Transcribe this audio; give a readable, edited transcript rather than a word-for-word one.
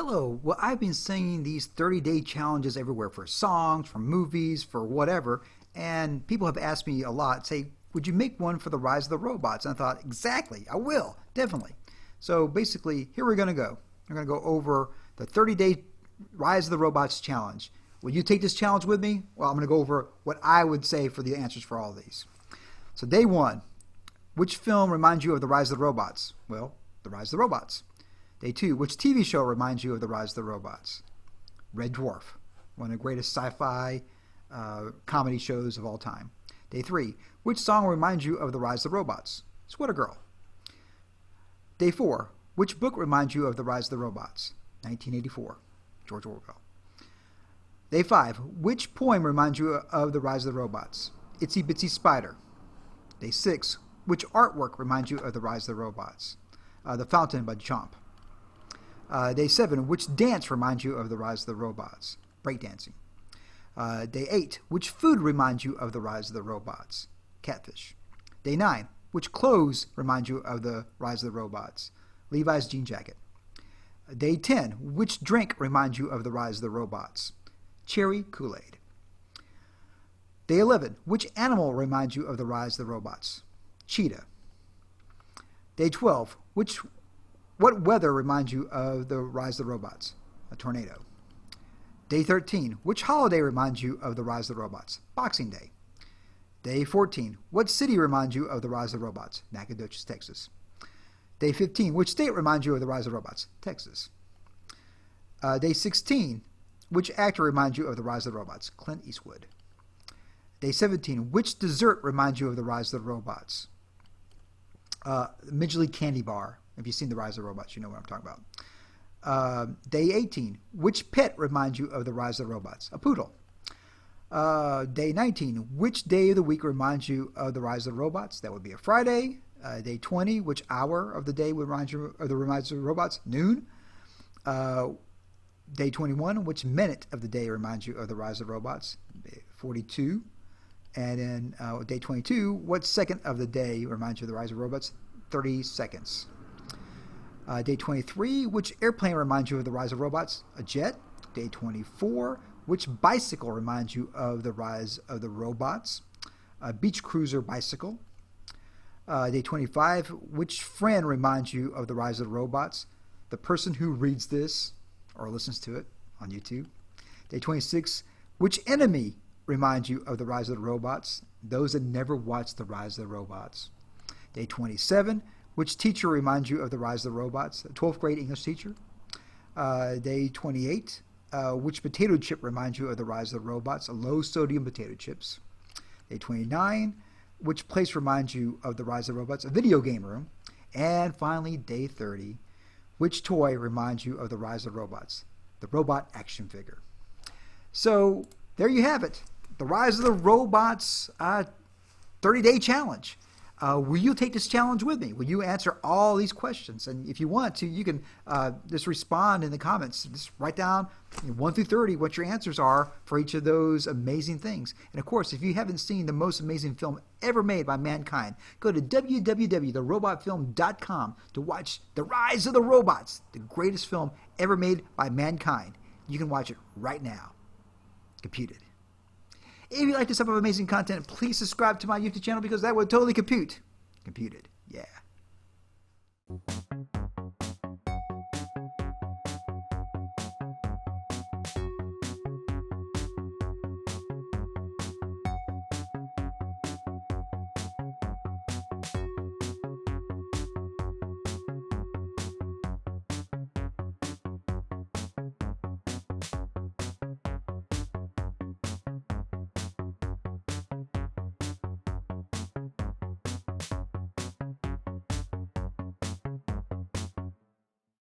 Hello. Well, I've been seeing these 30-day challenges everywhere for songs, for movies, for whatever, and people have asked me a lot, say, would you make one for the Rise of the Robots? And I thought, exactly, I will, definitely. So basically, here we're going to go. We're going to go over the 30-day Rise of the Robots challenge. Will you take this challenge with me? Well, I'm going to go over what I would say for the answers for all of these. So day one, which film reminds you of the Rise of the Robots? Well, the Rise of the Robots. Day two, which TV show reminds you of the Rise of the Robots? Red Dwarf, one of the greatest sci-fi comedy shows of all time. Day three, which song reminds you of the Rise of the Robots? Sweater Girl. Day four, which book reminds you of the Rise of the Robots? 1984, George Orwell. Day five, which poem reminds you of the Rise of the Robots? Itsy-bitsy Spider. Day six, which artwork reminds you of the Rise of the Robots? The Fountain by Duchamp. Day 7, which dance reminds you of the Rise of the Robots? Breakdancing. Day 8, which food reminds you of the Rise of the Robots? Catfish. Day 9, which clothes remind you of the Rise of the Robots? Levi's jean jacket. Day 10, which drink reminds you of the Rise of the Robots? Cherry Kool-Aid. Day 11, which animal reminds you of the Rise of the Robots? Cheetah. Day 12, what weather reminds you of the Rise of the Robots? A tornado. Day 13, which holiday reminds you of the Rise of the Robots? Boxing Day. Day 14, what city reminds you of the Rise of the Robots? Nacogdoches, Texas. Day 15, which state reminds you of the Rise of the Robots? Texas. Day 16, which actor reminds you of the Rise of the Robots? Clint Eastwood. Day 17, which dessert reminds you of the Rise of the Robots? Midgley candy bar. If you've seen the Rise of the Robots, you know what I'm talking about. Day 18, which pet reminds you of the Rise of the Robots? A poodle. Day 19, which day of the week reminds you of the Rise of the Robots? That would be a Friday. Day 20, which hour of the day would remind you of the Rise of the Robots? Noon. Day 21, which minute of the day reminds you of the Rise of the Robots? 42. And then day 22, what second of the day reminds you of the Rise of the Robots? 30 seconds. Day 23, which airplane reminds you of the Rise of Robots? A jet. Day 24, which bicycle reminds you of the Rise of the Robots? A beach cruiser bicycle. Day 25, which friend reminds you of the Rise of the Robots? The person who reads this or listens to it on YouTube. Day 26, which enemy reminds you of the Rise of the Robots? Those that never watched the Rise of the Robots. Day 27, which teacher reminds you of the Rise of the Robots? A 12th grade English teacher. Day 28, which potato chip reminds you of the Rise of the Robots? A low sodium potato chips. Day 29, which place reminds you of the Rise of the Robots? A video game room. And finally, day 30, which toy reminds you of the Rise of the Robots? The robot action figure. So there you have it. The Rise of the Robots 30-day challenge. Will you take this challenge with me? Will you answer all these questions? And if you want to, you can just respond in the comments. Just write down 1 through 30 what your answers are for each of those amazing things. And of course, if you haven't seen the most amazing film ever made by mankind, go to www.therobotfilm.com to watch The Rise of the Robots, the greatest film ever made by mankind. You can watch it right now. Computed. If you like this type of amazing content, please subscribe to my YouTube channel because that would totally compute. Computed. Yeah.